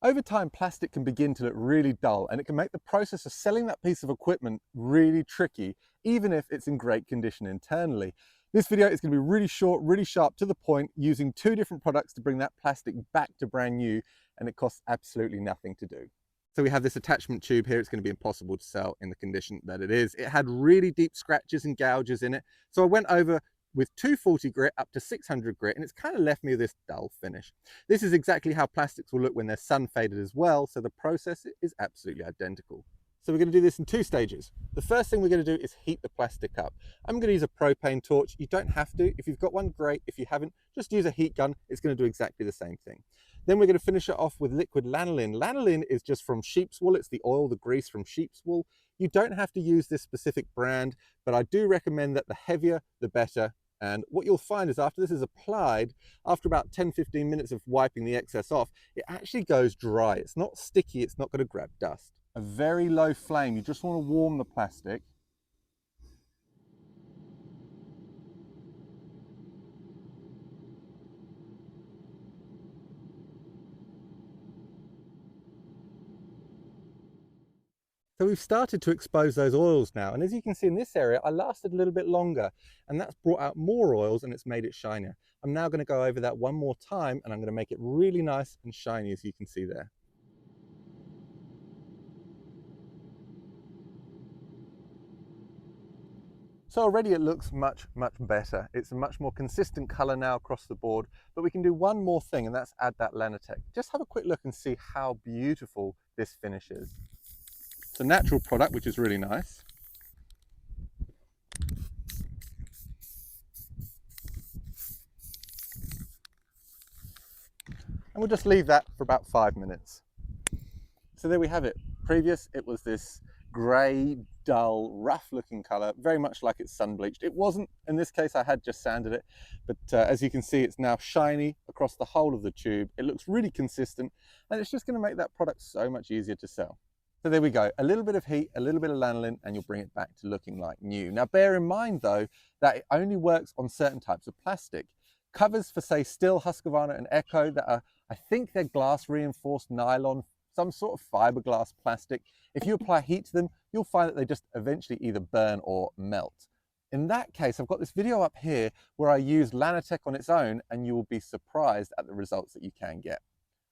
Over time, plastic can begin to look really dull, and it can make the process of selling that piece of equipment really tricky, even if it's in great condition internally. This video is going to be really short, really sharp, to the point, using two different products to bring that plastic back to brand new, and it costs absolutely nothing to do. So we have this attachment tube here. It's going to be impossible to sell in the condition that it is. It had really deep scratches and gouges in it. So I went over with 240 grit up to 600 grit, and it's kind of left me with this dull finish. This is exactly how plastics will look when they're sun faded as well, so the process is absolutely identical. So we're going to do this in two stages. The first thing we're going to do is heat the plastic up. I'm going to use a propane torch. You don't have to. If you've got one, great. If you haven't, just use a heat gun. It's going to do exactly the same thing. Then we're going to finish it off with liquid lanolin. Lanolin is just from sheep's wool. It's the oil, the grease from sheep's wool. You don't have to use this specific brand, but I do recommend that the heavier, the better. And what you'll find is after this is applied, after about 10-15 minutes of wiping the excess off, it actually goes dry. It's not sticky, it's not going to grab dust. A very low flame, you just want to warm the plastic. So we've started to expose those oils now, and as you can see in this area, I lasted a little bit longer, and that's brought out more oils and it's made it shinier. I'm now going to go over that one more time, and I'm going to make it really nice and shiny, as you can see there. So already it looks much better. It's a much more consistent color now across the board, but we can do one more thing, and that's add that Lanotec. Just have a quick look and see how beautiful this finish is. It's a natural product, which is really nice. And we'll just leave that for about 5 minutes. So there we have it. Previous, it was this grey, dull, rough looking colour, very much like it's sun bleached. It wasn't, in this case I had just sanded it, but as you can see, it's now shiny across the whole of the tube. It looks really consistent, and it's just going to make that product so much easier to sell. So there we go, a little bit of heat, a little bit of lanolin, and you'll bring it back to looking like new. Now bear in mind though, that it only works on certain types of plastic. Covers for say Stihl, Husqvarna and Echo that are, I think they're glass reinforced nylon, some sort of fiberglass plastic. If you apply heat to them, you'll find that they just eventually either burn or melt. In that case, I've got this video up here where I use Lanotec on its own, and you will be surprised at the results that you can get.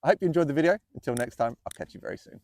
I hope you enjoyed the video. Until next time, I'll catch you very soon.